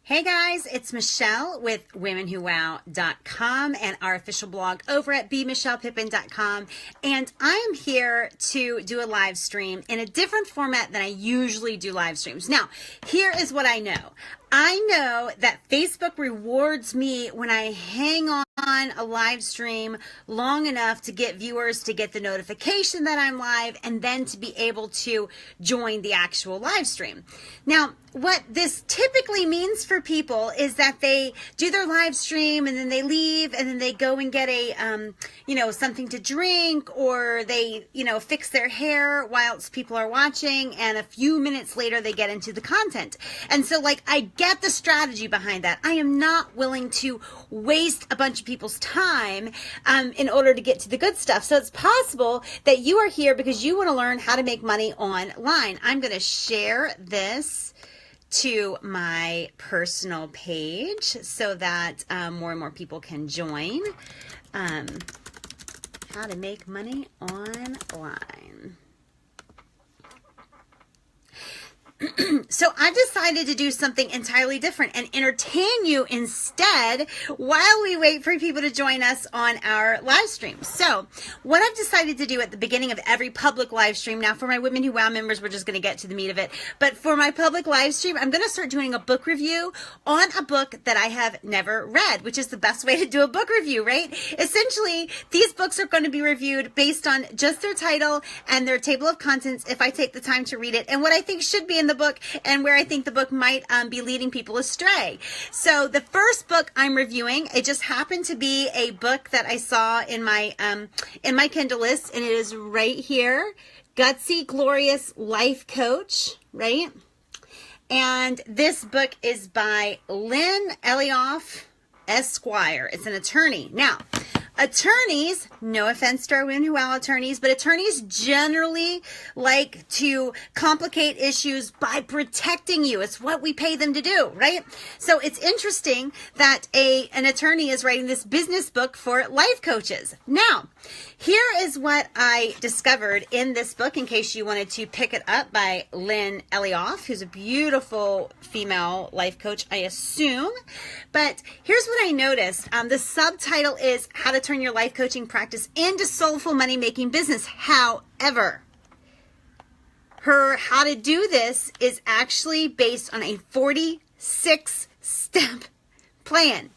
Hey guys, it's Michelle with WomenWhoWow.com and our official blog over at bmichellepippin.com. And I'm here to do a live stream in a different format than I usually do live streams. Now, here is what I know. I know that Facebook rewards me when I hang on a live stream long enough to get viewers to get the notification that I'm live and then to be able to join the actual live stream. Now, what this typically means for people is that they do their live stream and then they leave and then they go and get a, something to drink, or they, fix their hair whilst people are watching, and a few minutes later they get into the content. And so I get the strategy behind that. I am not willing to waste a bunch of people's time in order to get to the good stuff. So it's possible that you are here because you want to learn how to make money online. I'm going to share this to my personal page so that more and more people can join. How to make money online. So I've decided to do something entirely different and entertain you instead while we wait for people to join us on our live stream. So what I've decided to do at the beginning of every public live stream, now for my Women Who Wow members, we're just going to get to the meat of it, but for my public live stream, I'm going to start doing a book review on a book that I have never read, which is the best way to do a book review, right? Essentially, these books are going to be reviewed based on just their title and their table of contents if I take the time to read it, and what I think should be in the book and where I think the book might be leading people astray. So the first book I'm reviewing, it just happened to be a book that I saw in my Kindle list, and it is right here, Gutsy Glorious Life Coach, right? And this book is by Lynn Elioff, Esquire. It's an attorney. Now, attorneys, no offense to our Women Who Wow attorneys, but attorneys generally like to complicate issues by protecting you. It's what we pay them to do, right? So it's interesting that an attorney is writing this business book for life coaches. Now, here is what I discovered in this book, in case you wanted to pick it up, by Lynn Elioff, who's a beautiful female life coach, I assume. But here's what I noticed. The subtitle is How to Turn Your Life Coaching Practice into Soulful Money-Making Business. However, her how to do this is actually based on a 46-step plan.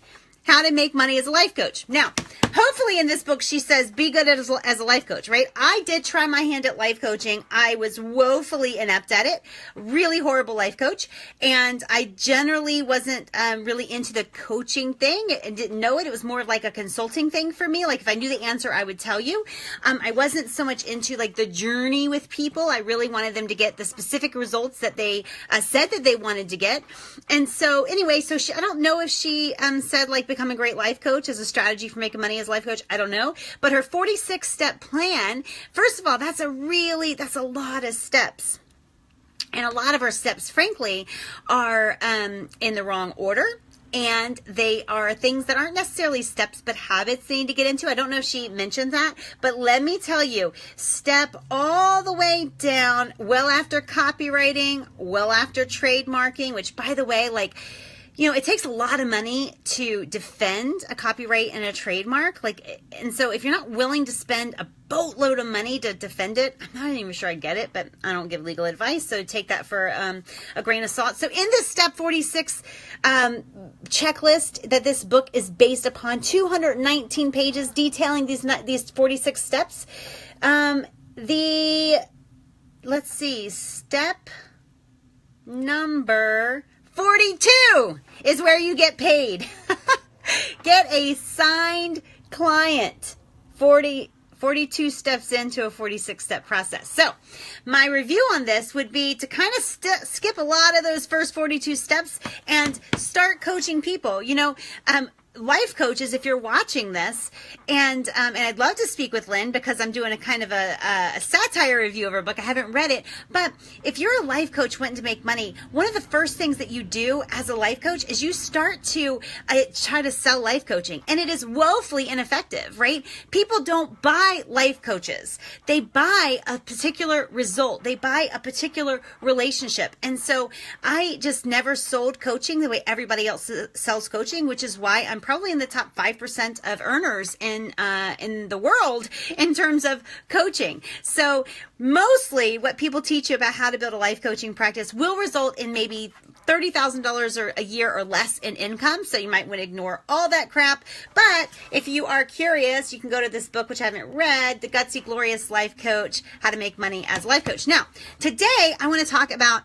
How to make money as a life coach. Now, hopefully in this book, she says, be good as a life coach, right? I did try my hand at life coaching. I was woefully inept at it. Really horrible life coach. And I generally wasn't really into the coaching thing and didn't know it. It was more of like a consulting thing for me. Like if I knew the answer, I would tell you. I wasn't so much into like the journey with people. I really wanted them to get the specific results that they said that they wanted to get. And so anyway, I don't know if she said like become a great life coach as a strategy for making money as a life coach. I don't know. But her 46-step plan, first of all, that's a lot of steps. And a lot of her steps, frankly, are in the wrong order. And they are things that aren't necessarily steps, but habits they need to get into. I don't know if she mentioned that, but let me tell you, step all the way down, well after copywriting, well after trademarking, which by the way, it takes a lot of money to defend a copyright and a trademark. And so if you're not willing to spend a boatload of money to defend it, I'm not even sure I get it, but I don't give legal advice. So take that for a grain of salt. So in this step 46 checklist that this book is based upon, 219 pages detailing these 46 steps. Step number 42 is where you get paid. Get a signed client. 42 steps into a 46-step process. So my review on this would be to kind of skip a lot of those first 42 steps and start coaching people. life coaches, if you're watching this, and I'd love to speak with Lynn because I'm doing a kind of a satire review of her book. I haven't read it, but if you're a life coach wanting to make money, one of the first things that you do as a life coach is you start to try to sell life coaching, and it is woefully ineffective, right? People don't buy life coaches. They buy a particular result. They buy a particular relationship. And so I just never sold coaching the way everybody else sells coaching, which is why I'm probably in the top 5% of earners in the world in terms of coaching. So mostly what people teach you about how to build a life coaching practice will result in maybe $30,000 or a year or less in income. So you might want to ignore all that crap. But if you are curious, you can go to this book, which I haven't read, The Gutsy Glorious Life Coach, How to Make Money as a Life Coach. Now, today I want to talk about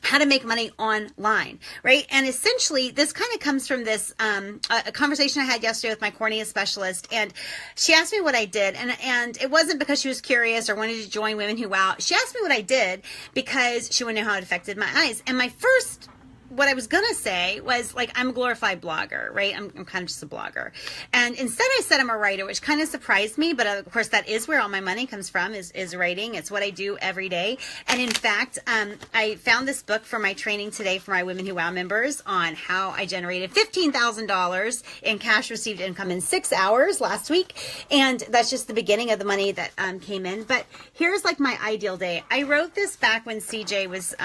how to make money online, right? And essentially, this kind of comes from this a conversation I had yesterday with my cornea specialist, and she asked me what I did, and it wasn't because she was curious or wanted to join Women Who Wow. She asked me what I did because she wanted to know how it affected my eyes. And what I was going to say was, like, I'm a glorified blogger, right? I'm kind of just a blogger. And instead I said I'm a writer, which kind of surprised me. But of course, that is where all my money comes from, is writing. It's what I do every day. And in fact, I found this book for my training today for my Women Who Wow members on how I generated $15,000 in cash received income in 6 hours last week. And that's just the beginning of the money that came in. But here's like my ideal day. I wrote this back when CJ was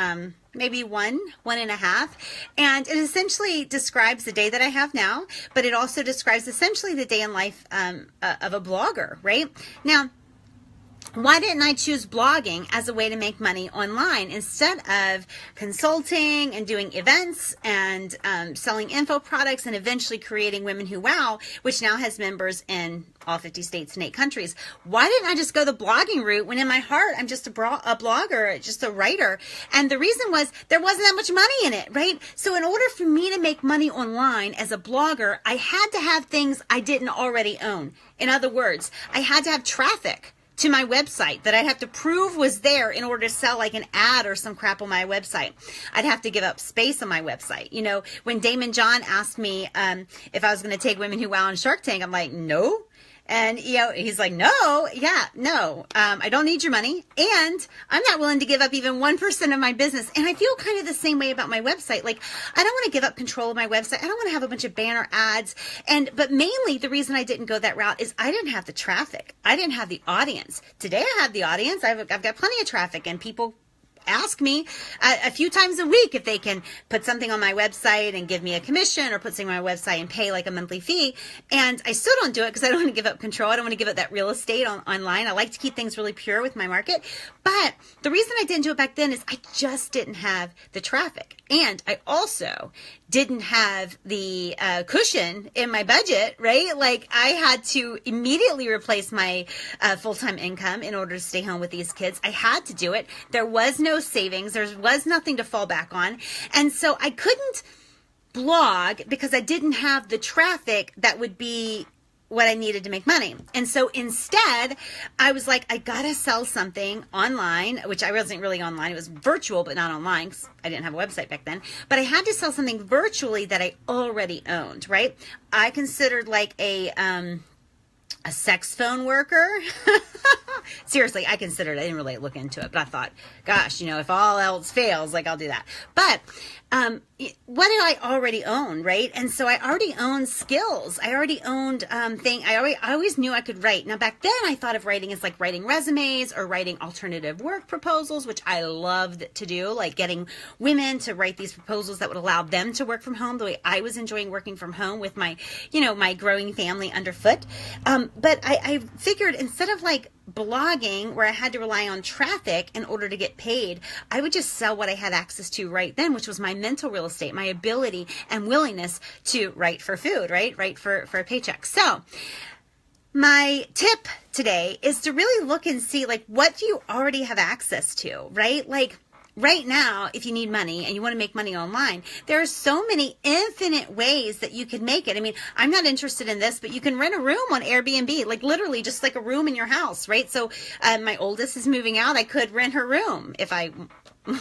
maybe one and a half. And it essentially describes the day that I have now, but it also describes essentially the day in life of a blogger, right? Now, why didn't I choose blogging as a way to make money online instead of consulting and doing events and selling info products and eventually creating Women Who Wow, which now has members in all 50 states and 8 countries? Why didn't I just go the blogging route when in my heart I'm just a blogger, just a writer? And the reason was there wasn't that much money in it, right? So in order for me to make money online as a blogger, I had to have things I didn't already own. In other words, I had to have traffic to my website that I'd have to prove was there in order to sell like an ad or some crap on my website. I'd have to give up space on my website. You know, when Damon John asked me if I was going to take Women Who Wow on Shark Tank, I'm like, no. And, you know, he's like, no, I don't need your money. And I'm not willing to give up even 1% of my business. And I feel kind of the same way about my website. Like, I don't want to give up control of my website. I don't want to have a bunch of banner ads. But mainly the reason I didn't go that route is I didn't have the traffic. I didn't have the audience. Today I have the audience. I've got plenty of traffic, and people ask me a few times a week if they can put something on my website and give me a commission, or put something on my website and pay like a monthly fee. And I still don't do it because I don't want to give up control. I don't want to give up that real estate online. I like to keep things really pure with my market. But the reason I didn't do it back then is I just didn't have the traffic. And I also didn't have the cushion in my budget, right? Like, I had to immediately replace my full-time income in order to stay home with these kids. I had to do it. There was no savings. There was nothing to fall back on. And so I couldn't blog because I didn't have the traffic that would be what I needed to make money. And so instead, I was like, I gotta sell something online, which I wasn't really online. It was virtual, but not online, because I didn't have a website back then. But I had to sell something virtually that I already owned, right? I considered like a sex phone worker. Seriously, I considered it. I didn't really look into it, but I thought, gosh, you know, if all else fails, like, I'll do that. But what did I already own, right? And so I already owned skills. I already owned I always knew I could write. Now, back then, I thought of writing as like writing resumes or writing alternative work proposals, which I loved to do, like getting women to write these proposals that would allow them to work from home the way I was enjoying working from home with my, you know, my growing family underfoot. But I figured instead of like blogging where I had to rely on traffic in order to get paid, I would just sell what I had access to right then, which was my mental real estate, my ability and willingness to write for food, right? Write for a paycheck. So my tip today is to really look and see, like, what do you already have access to, right? Like, right now, if you need money and you want to make money online, there are so many infinite ways that you could make it. I mean, I'm not interested in this, but you can rent a room on Airbnb, like literally just like a room in your house, right? So my oldest is moving out. I could rent her room if I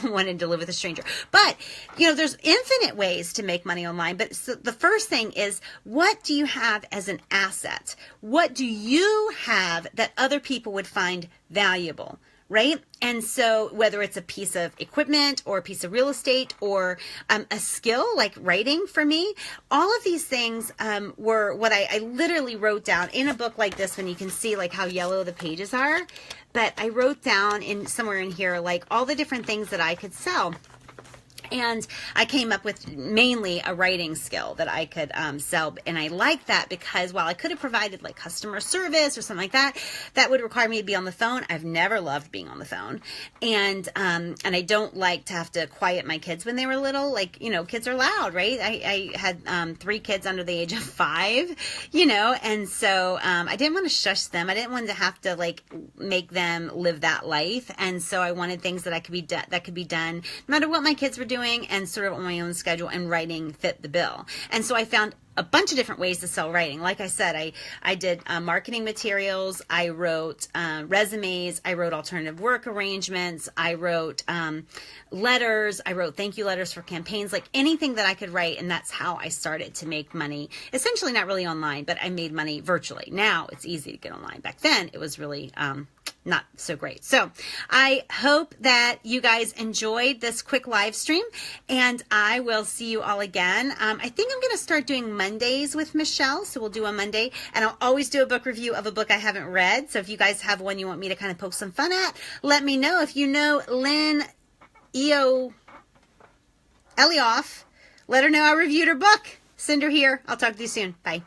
wanted to live with a stranger. But, there's infinite ways to make money online. But so the first thing is, what do you have as an asset? What do you have that other people would find valuable? Right? And so whether it's a piece of equipment or a piece of real estate or a skill like writing for me, all of these things were what I literally wrote down in a book like this one. You can see like how yellow the pages are. But I wrote down somewhere in here like all the different things that I could sell. And I came up with mainly a writing skill that I could sell. And I like that because while I could have provided like customer service or something like that, that would require me to be on the phone. I've never loved being on the phone. And I don't like to have to quiet my kids when they were little. Like, kids are loud, right? I had 3 kids under the age of 5, and so I didn't want to shush them. I didn't want to have to like make them live that life. And so I wanted things that could be done no matter what my kids were doing, and sort of on my own schedule, and writing fit the bill. And so I found a bunch of different ways to sell writing. Like I said, I did marketing materials, I wrote resumes, I wrote alternative work arrangements, I wrote letters, I wrote thank you letters for campaigns, like anything that I could write. And that's how I started to make money. Essentially not really online, but I made money virtually. Now it's easy to get online. Back then it was really not so great. So I hope that you guys enjoyed this quick live stream, and I will see you all again. I think I'm going to start doing Mondays with Michelle. So we'll do a Monday, and I'll always do a book review of a book I haven't read. So if you guys have one you want me to kind of poke some fun at, let me know. If you know Lynn Elioff, let her know I reviewed her book. Send her here. I'll talk to you soon. Bye.